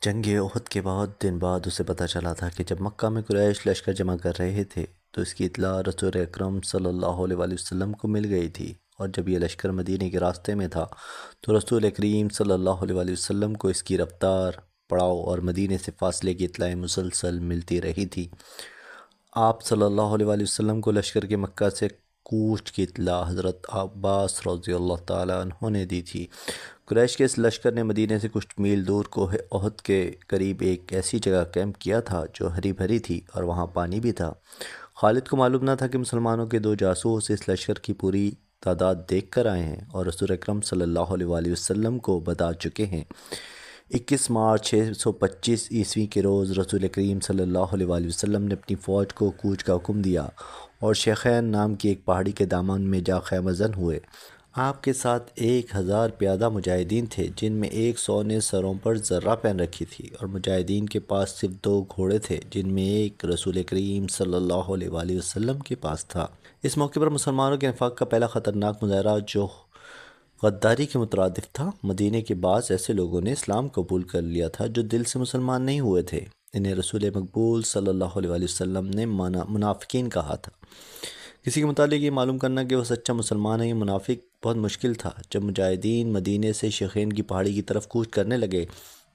جنگ احد کے بعد دن بعد اسے پتہ چلا تھا کہ جب مکہ میں قریش لشکر جمع کر رہے تھے تو اس کی اطلاع رسول اکرم صلی اللہ علیہ وآلہ وسلم کو مل گئی تھی، اور جب یہ لشکر مدینے کے راستے میں تھا تو رسول کریم صلی اللہ علیہ وآلہ وسلم کو اس کی رفتار، پڑاؤ اور مدینے سے فاصلے کی اطلاعیں مسلسل ملتی رہی تھی۔ آپ صلی اللہ علیہ وآلہ وسلم کو لشکر کے مکہ سے کوچ کی اطلاع حضرت عباس رضی اللہ تعالیٰ عنہ نے دی تھی۔ قریش کے اس لشکر نے مدینے سے کچھ میل دور کوہ احد کے قریب ایک ایسی جگہ کیمپ کیا تھا جو ہری بھری تھی اور وہاں پانی بھی تھا۔ خالد کو معلوم نہ تھا کہ مسلمانوں کے دو جاسوس اس لشکر کی پوری تعداد دیکھ کر آئے ہیں اور رسول اکرم صلی اللہ علیہ وآلہ وسلم کو بتا چکے ہیں۔ 21 مارچ 625 عیسوی کے روز رسول کریم صلی اللہ علیہ وآلہ وسلم نے اپنی فوج کو کوچ کا حکم دیا اور شیخین نام کی ایک پہاڑی کے دامن میں جا خیمہ زن ہوئے۔ آپ کے ساتھ 1000 پیادہ مجاہدین تھے، جن میں 100 نے سروں پر زرہ پہن رکھی تھی، اور مجاہدین کے پاس صرف 2 گھوڑے تھے، جن میں ایک رسول کریم صلی اللہ علیہ وآلہ وسلم کے پاس تھا۔ اس موقع پر مسلمانوں کے نفاق کا پہلا خطرناک مظاہرہ، جو غداری کے مترادف تھا، مدینے کے بعض ایسے لوگوں نے اسلام قبول کر لیا تھا جو دل سے مسلمان نہیں ہوئے تھے۔ انہیں رسول مقبول صلی اللہ علیہ وآلہ وسلم نے منافقین کہا تھا۔ کسی کے متعلق یہ معلوم کرنا کہ وہ سچا مسلمان ہے یا منافق بہت مشکل تھا۔ جب مجاہدین مدینے سے شیخین کی پہاڑی کی طرف کوچ کرنے لگے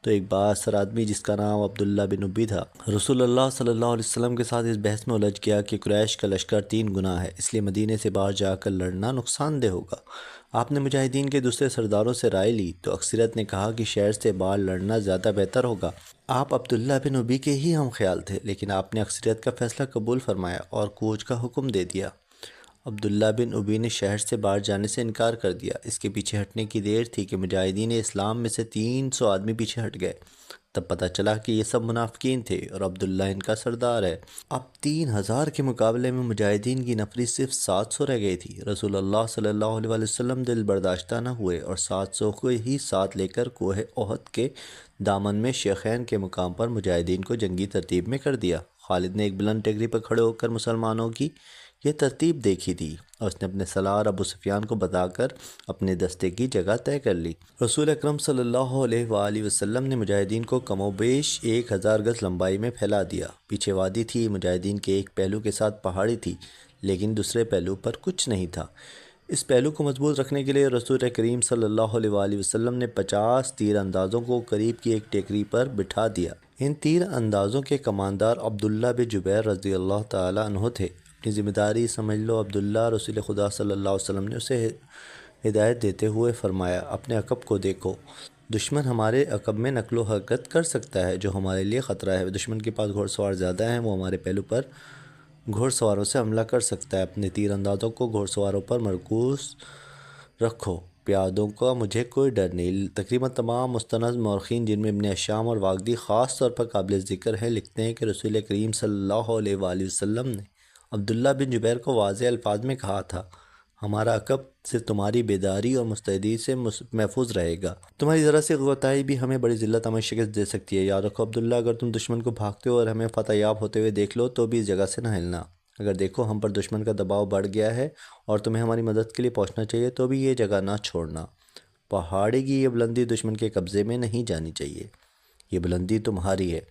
تو ایک بااثر آدمی جس کا نام عبداللہ بن ابی تھا، رسول اللہ صلی اللہ علیہ وسلم کے ساتھ اس بحث میں الجھ گیا کہ قریش کا لشکر 3 گنا ہے، اس لیے مدینے سے باہر جا کر لڑنا نقصان دہ ہوگا۔ آپ نے مجاہدین کے دوسرے سرداروں سے رائے لی تو اکثریت نے کہا کہ شہر سے باہر لڑنا زیادہ بہتر ہوگا۔ آپ عبداللہ بن ابی کے ہی ہم خیال تھے، لیکن آپ نے اکثریت کا فیصلہ قبول فرمایا اور کوچ کا حکم دے دیا۔ عبداللہ بن ابی نے شہر سے باہر جانے سے انکار کر دیا۔ اس کے پیچھے ہٹنے کی دیر تھی کہ مجاہدین اسلام میں سے 300 آدمی پیچھے ہٹ گئے۔ تب پتہ چلا کہ یہ سب منافقین تھے اور عبداللہ ان کا سردار ہے۔ اب 3000 کے مقابلے میں مجاہدین کی نفری صرف 700 رہ گئی تھی۔ رسول اللہ صلی اللہ علیہ وآلہ وسلم دل برداشتہ نہ ہوئے اور 700 کو ہی ساتھ لے کر کوہ احد کے دامن میں شیخین کے مقام پر مجاہدین کو جنگی ترتیب میں کر دیا۔ خالد نے ایک بلند ٹیکری پر کھڑے ہو کر مسلمانوں کی یہ ترتیب دیکھی تھی اور اس نے اپنے سالار ابو سفیان کو بتا کر اپنے دستے کی جگہ طے کر لی۔ رسول اکرم صلی اللہ علیہ وآلہ وسلم نے مجاہدین کو کم و بیش 1000 گز لمبائی میں پھیلا دیا۔ پیچھے وادی تھی، مجاہدین کے ایک پہلو کے ساتھ پہاڑی تھی، لیکن دوسرے پہلو پر کچھ نہیں تھا۔ اس پہلو کو مضبوط رکھنے کے لیے رسول کریم صلی اللہ علیہ وآلہ وسلم نے 50 تیر اندازوں کو قریب کی ایک ٹیکری پر بٹھا دیا۔ ان تیر اندازوں کے کماندار عبداللہ بن جبیر رضی اللہ تعالیٰ عنہ تھے۔ اپنی ذمہ داری سمجھ لو عبداللہ، رسول خدا صلی اللہ علیہ وسلم نے اسے ہدایت دیتے ہوئے فرمایا، اپنے عقب کو دیکھو، دشمن ہمارے عقب میں نقل و حرکت کر سکتا ہے، جو ہمارے لیے خطرہ ہے۔ دشمن کے پاس گھوڑ سوار زیادہ ہیں، وہ ہمارے پہلو پر گھوڑ سواروں سے حملہ کر سکتا ہے۔ اپنے تیر اندازوں کو گھوڑ سواروں پر مرکوز رکھو، پیادوں کا مجھے کوئی ڈر نہیں۔ تقریباً تمام مستند مورخین، جن میں ابن ہشام اور واقدی خاص طور پر قابل ذکر ہیں، لکھتے ہیں کہ رسول کریم صلی اللہ علیہ وآلہ وسلم نے عبداللہ بن جبیر کو واضح الفاظ میں کہا تھا، ہمارا عقب سے تمہاری بیداری اور مستعدی سے محفوظ رہے گا۔ تمہاری ذرا سی کوتاہی بھی ہمیں بڑی ذلت ہمیں شکست دے سکتی ہے۔ یاد رکھو عبداللہ، اگر تم دشمن کو بھاگتے ہو اور ہمیں فتح یاب ہوتے ہوئے دیکھ لو تو بھی اس جگہ سے نہ ہلنا۔ اگر دیکھو ہم پر دشمن کا دباؤ بڑھ گیا ہے اور تمہیں ہماری مدد کے لیے پہنچنا چاہیے تو بھی یہ جگہ نہ چھوڑنا۔ پہاڑی کی یہ بلندی دشمن کے قبضے میں نہیں جانی چاہیے، یہ بلندی تمہاری ہے۔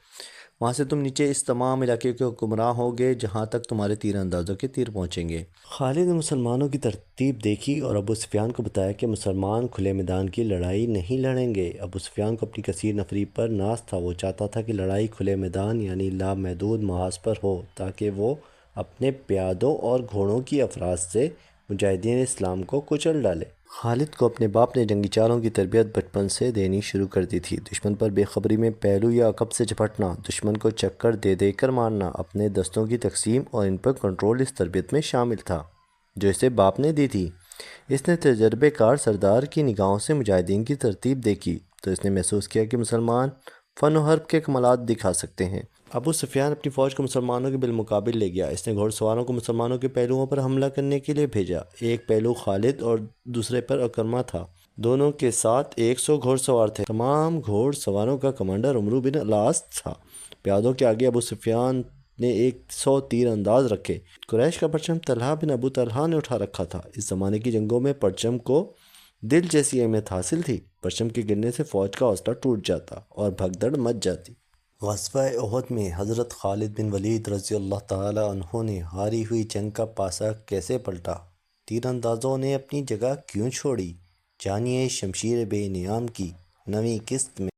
وہاں سے تم نیچے اس تمام علاقے کے حکمراں ہوگے جہاں تک تمہارے تیر اندازوں کے تیر پہنچیں گے۔ خالد نے مسلمانوں کی ترتیب دیکھی اور ابو سفیان کو بتایا کہ مسلمان کھلے میدان کی لڑائی نہیں لڑیں گے۔ ابو سفیان کو اپنی کثیر نفری پر ناز تھا، وہ چاہتا تھا کہ لڑائی کھلے میدان یعنی لامحدود محاذ پر ہو تاکہ وہ اپنے پیادوں اور گھوڑوں کی افراز سے مجاہدین اسلام کو کچل ڈالے۔ خالد کو اپنے باپ نے جنگی چالوں کی تربیت بچپن سے دینی شروع کر دی تھی۔ دشمن پر بے خبری میں پہلو یا عقب سے جھپٹنا، دشمن کو چکر دے دے کر مارنا، اپنے دستوں کی تقسیم اور ان پر کنٹرول اس تربیت میں شامل تھا جو اسے باپ نے دی تھی۔ اس نے تجربے کار سردار کی نگاہوں سے مجاہدین کی ترتیب دیکھی تو اس نے محسوس کیا کہ مسلمان فن و حرب کے کمالات دکھا سکتے ہیں۔ ابو سفیان اپنی فوج کو مسلمانوں کے بالمقابل لے گیا۔ اس نے گھوڑ سواروں کو مسلمانوں کے پہلوؤں پر حملہ کرنے کے لیے بھیجا۔ ایک پہلو خالد اور دوسرے پر اکرمہ تھا، دونوں کے ساتھ 100 گھوڑ سوار تھے۔ تمام گھوڑ سواروں کا کمانڈر عمرو بن العاص تھا۔ پیادوں کے آگے ابو سفیان نے 100 تیر انداز رکھے۔ قریش کا پرچم طلحہ بن ابو طلحہ نے اٹھا رکھا تھا۔ اس زمانے کی جنگوں میں پرچم کو دل جیسی اہمیت حاصل تھی، پرچم کے گرنے سے فوج کا حوصلہ ٹوٹ جاتا اور بھگدڑ مچ جاتی۔ غزوہ احد میں حضرت خالد بن ولید رضی اللہ تعالی عنہ نے ہاری ہوئی جنگ کا پاسا کیسے پلٹا؟ تیر اندازوں نے اپنی جگہ کیوں چھوڑی؟ جانیے شمشیر بے نیام کی نویں قسط میں۔